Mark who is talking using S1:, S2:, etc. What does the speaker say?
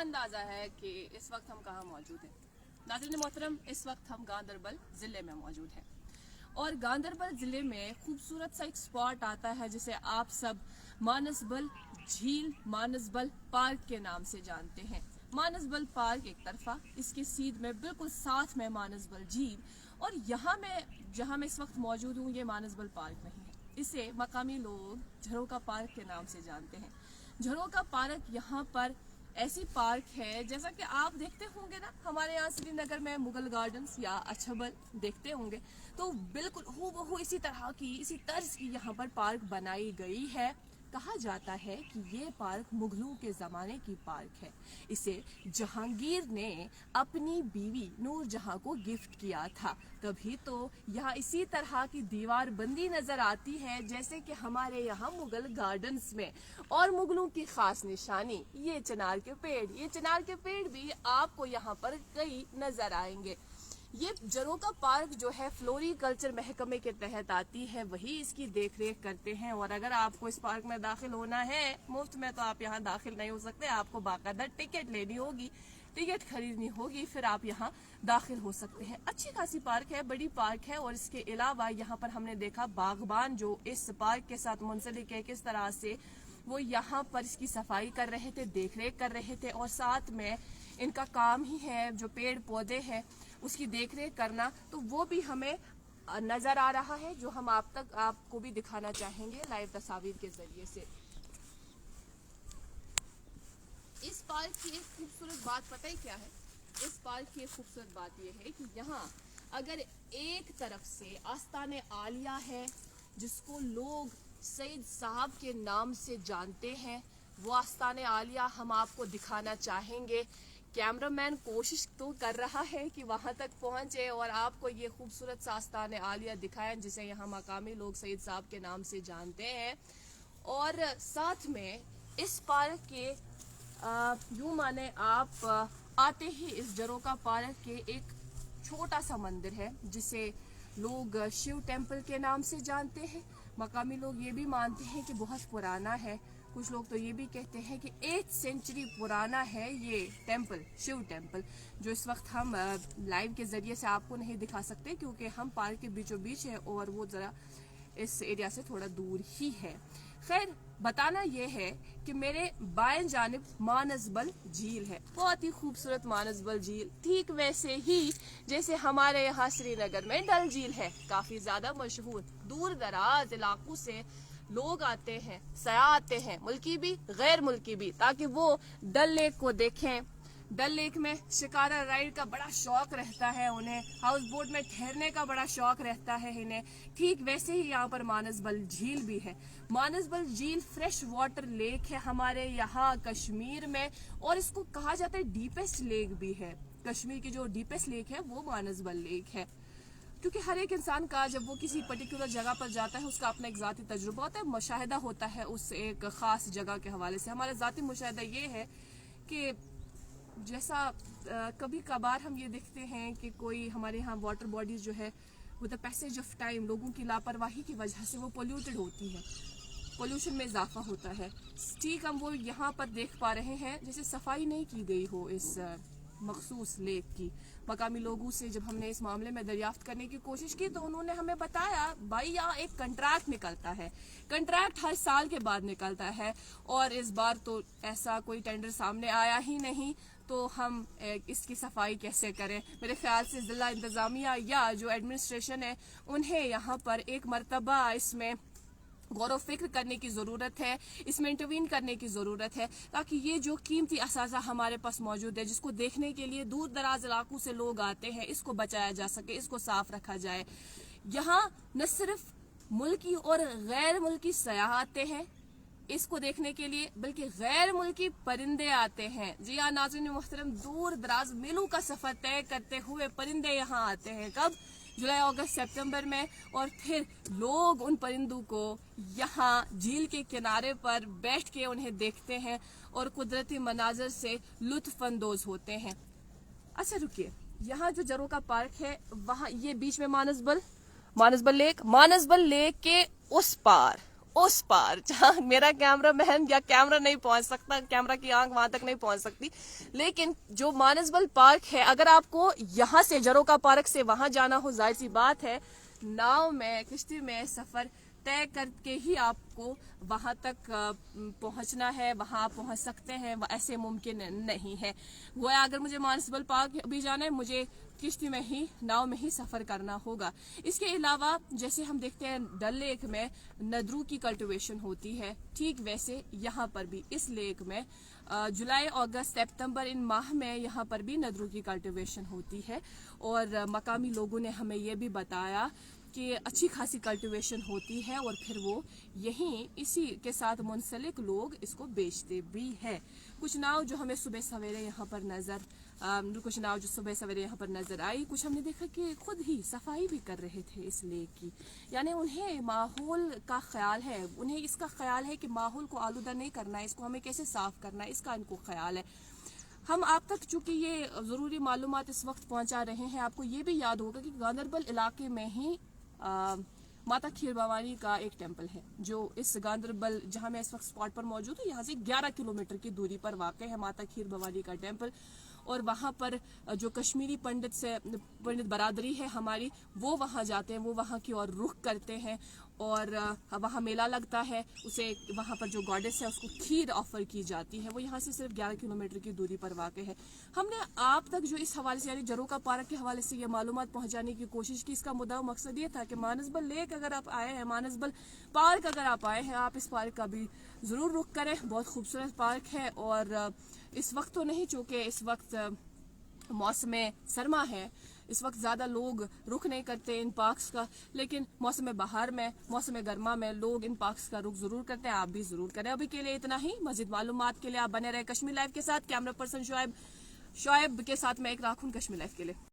S1: अंदाजा है कि इस वक्त हम कहाँ मौजूद हैं। नाज़रीन मोहतरम, इस वक्त हम गांदरबल ज़िले में मौजूद हैं और गांदरबल ज़िले में खूबसूरत सा एक स्पॉट आता है जिसे आप सब मानसबल झील, मानसबल पार्क के नाम से जानते हैं। मानसबल पार्क एक तरफा, इसके सीध में बिल्कुल साथ में मानसबल झील, और यहाँ मैं जहाँ मैं इस वक्त मौजूद हूँ ये मानसबल पार्क नहीं है, इसे मकामी लोग झरोका पार्क के नाम से जानते हैं। झरोका पार्क यहाँ पर ऐसी पार्क है जैसा कि आप देखते होंगे ना, हमारे यहाँ श्रीनगर में मुगल गार्डन्स या अछबल देखते होंगे, तो बिल्कुल हूबहू इसी तरह की, इसी तर्ज की यहाँ पर पार्क बनाई गई है। कहा जाता है कि ये पार्क मुगलों के ज़माने की पार्क है। इसे जहांगीर ने अपनी बीवी नूरजहां को गिफ्ट किया था, तभी तो यहाँ इसी तरह की दीवार बंदी नज़र आती है जैसे कि हमारे यहाँ मुगल गार्डन्स में। और मुगलों की ख़ास निशानी ये चिनार के पेड़, ये चिनार के पेड़ भी आपको यहाँ पर कई नज़र आएंगे। ये झरोका पार्क जो है फ्लोरिकल्चर महकमे के तहत आती है, वही इसकी देखरेख करते हैं। और अगर आपको इस पार्क में दाखिल होना है मुफ्त में, तो आप यहाँ दाखिल नहीं हो सकते, आपको बाकायदा टिकट लेनी होगी, टिकट खरीदनी होगी, फिर आप यहाँ दाखिल हो सकते हैं। अच्छी खासी पार्क है, बड़ी पार्क है। और इसके अलावा यहाँ पर हमने देखा बागबान जो इस पार्क के साथ मुंसलिक है, किस तरह से वो यहाँ पर इसकी सफाई कर रहे थे, देखरेख कर रहे थे, और साथ में इनका काम ही है जो पेड़ पौधे हैं उसकी देखरेख करना, तो वो भी हमें नजर आ रहा है, जो हम आपको भी दिखाना चाहेंगे लाइव तस्वीर के जरिए से। इस पार्क की एक खूबसूरत बात पता है क्या है? इस पार्क की एक खूबसूरत बात यह है कि यहाँ अगर एक तरफ से आस्ताने आलिया है जिसको लोग सईद साहब के नाम से जानते हैं, वो आस्ताने आलिया हम आपको दिखाना चाहेंगे। कैमरामैन कोशिश तो कर रहा है कि वहां तक पहुंचे और आपको ये खूबसूरत सा आस्ताने आलिया दिखाएं जिसे यहाँ मकामी लोग सईद साहब के नाम से जानते हैं। और साथ में इस पार्क के यूं माने आप आते ही इस झरोका पार्क के एक छोटा सा मंदिर है जिसे लोग शिव टेम्पल के नाम से जानते हैं। मकामी लोग ये भी मानते हैं कि बहुत पुराना है, कुछ लोग तो ये भी कहते हैं कि 8 सेंचुरी पुराना है ये टेम्पल, शिव टेम्पल, जो इस वक्त हम लाइव के जरिए से आपको नहीं दिखा सकते क्योंकि हम पार्क के बीचों बीच है और वो ज़रा इस एरिया से थोड़ा दूर ही है। खैर, बताना ये है कि मेरे बाएं जानिब मानसबल झील है, बहुत ही खूबसूरत मानसबल झील, ठीक वैसे ही जैसे हमारे यहाँ श्रीनगर में डल झील है, काफ़ी ज़्यादा मशहूर। दूर दराज इलाकों से लोग आते हैं, सयाह आते हैं, मुल्की भी गैर मुल्की भी, ताकि वो डल लेक को देखें। डल लेक में शिकारा राइड का बड़ा शौक रहता है उन्हें, हाउस बोट में ठहरने का बड़ा शौक रहता है इन्हें। ठीक वैसे ही यहाँ पर मानसबल झील भी है। मानसबल झील फ्रेश वाटर लेक है हमारे यहाँ कश्मीर में, और इसको कहा जाता है डीपेस्ट लेक भी है। कश्मीर की जो डीपेस्ट लेक है वो मानसबल लेक है, क्योंकि हर एक इंसान का जब वो किसी पर्टिकुलर जगह पर जाता है उसका अपना एक ज़ाती तजुर्बा होता है, मुशाहिदा होता है उस एक ख़ास जगह के हवाले से। हमारा ज़ाती मुशाहिदा ये है कि जैसा कभी कभार हम ये देखते हैं कि कोई हमारे यहाँ वाटर बॉडीज़ जो है with the passage of time लोगों की लापरवाही की वजह से वो पोल्यूटेड होती है, पोल्यूशन में इजाफा होता है। ठीक हम वो यहाँ पर देख पा रहे हैं जैसे सफाई नहीं की गई हो इस मखसूस लेक की। मकामी लोगों से जब हमने इस मामले में दरियाफ्त करने की कोशिश की तो उन्होंने हमें बताया भाई यहाँ एक कंट्रैक्ट निकलता है, कंट्रैक्ट हर साल के बाद निकलता है, और इस बार तो ऐसा कोई टेंडर सामने आया ही नहीं, तो हम इसकी सफाई कैसे करें। मेरे ख्याल से ज़िला इंतज़ामिया या जो एडमिनिस्ट्रेशन है उन्हें यहाँ पर एक मरतबा इसमें गौर फिक्र करने की ज़रूरत है, इसमें इंटरवीन करने की ज़रूरत है, ताकि ये जो कीमती असासा हमारे पास मौजूद है जिसको देखने के लिए दूर दराज इलाकों से लोग आते हैं, इसको बचाया जा सके, इसको साफ रखा जाए। यहाँ न सिर्फ मुल्की और गैर मुल्की सयाह आते हैं इसको देखने के लिए, बल्कि गैर मुल्की परिंदे आते हैं। जी हाँ नाज़रीन मोहतरम, दूर दराज मीलों का सफ़र तय करते हुए परिंदे यहाँ आते हैं। कब? जुलाई, अगस्त, सितंबर में। और फिर लोग उन परिंदों को यहाँ झील के किनारे पर बैठ के उन्हें देखते हैं और कुदरती मनाजर से लुत्फानंदोज होते हैं। अच्छा रुकिए, यहाँ जो झरोका पार्क है वहाँ ये बीच में मानसबल लेक के اس پار جہاں میرا کیمرہ مین یا کیمرہ نہیں پہنچ سکتا, کیمرہ کی آنکھ وہاں تک نہیں پہنچ سکتی. لیکن جو مانسبل پارک ہے, اگر آپ کو یہاں سے جروکا پارک سے وہاں جانا ہو, ظاہر سی بات ہے ناؤ میں, کشتی میں سفر طے کر کے ہی آپ کو وہاں تک پہنچنا ہے, وہاں آپ پہنچ سکتے ہیں. ایسے ممکن نہیں ہے. گویا اگر مجھے مانسبل پارک بھی جانا ہے, مجھے کشتی میں ہی, ناؤ میں ہی سفر کرنا ہوگا. اس کے علاوہ جیسے ہم دیکھتے ہیں ڈل لیک میں ندرو کی کلٹیویشن ہوتی ہے, ٹھیک ویسے یہاں پر بھی اس لیک میں جولائی, اگست, سپتمبر ان ماہ میں یہاں پر بھی ندرو کی کلٹیویشن ہوتی ہے. اور مقامی لوگوں نے ہمیں یہ بھی بتایا کہ اچھی خاصی کلٹیویشن ہوتی ہے, اور پھر وہ یہیں اسی کے ساتھ منسلک لوگ اس کو بیچتے بھی ہیں. کچھ ناؤ جو ہمیں صبح سویرے یہاں پر نظر آئی, کچھ ہم نے دیکھا کہ خود ہی صفائی بھی کر رہے تھے اس لیک کی. یعنی انہیں ماحول کا خیال ہے, انہیں اس کا خیال ہے کہ ماحول کو آلودہ نہیں کرنا ہے, اس کو ہمیں کیسے صاف کرنا ہے, اس کا ان کو خیال ہے. ہم آپ تک چونکہ یہ ضروری معلومات اس وقت پہنچا رہے ہیں, آپ کو یہ بھی یاد ہوگا کہ گاندربل علاقے میں ہی ماتا کھیر بھوانی کا ایک ٹیمپل ہے, جو اس گاندربل جہاں میں اس وقت اسپاٹ پر موجود ہوں, یہاں سے 11 کلومیٹر کی دوری پر واقع ہے ماتا کھیر بھوانی کا ٹیمپل. اور وہاں پر جو کشمیری پنڈت برادری ہے ہماری, وہ وہاں جاتے ہیں, وہ وہاں کی اور رخ کرتے ہیں, اور وہاں میلہ لگتا ہے. اسے وہاں پر جو گاڈس ہے اس کو کھیر آفر کی جاتی ہے. وہ یہاں سے صرف 11 کلومیٹر کی دوری پر واقع ہے. ہم نے آپ تک جو اس حوالے سے یعنی جروکا پارک کے حوالے سے یہ معلومات پہنچانے کی کوشش کی. اس کا مدعا مقصد یہ تھا کہ مانسبل لیک اگر آپ آئے ہیں, مانسبل پارک اگر آپ آئے ہیں, آپ اس پارک کا بھی ضرور رخ کریں. بہت خوبصورت پارک ہے, اور اس وقت تو نہیں, چونکہ اس وقت موسم سرما ہے, اس وقت زیادہ لوگ رخ نہیں کرتے ان پارکس کا, لیکن موسم بہار میں, موسم گرما میں لوگ ان پارکس کا رخ ضرور کرتے ہیں. آپ بھی ضرور کریں. ابھی کے لیے اتنا ہی. مزید معلومات کے لیے آپ بنے رہے کشمیر لائف کے ساتھ. کیمرہ پرسن شعیب کے ساتھ میں ایک راکھوں کشمیر لائف کے لیے.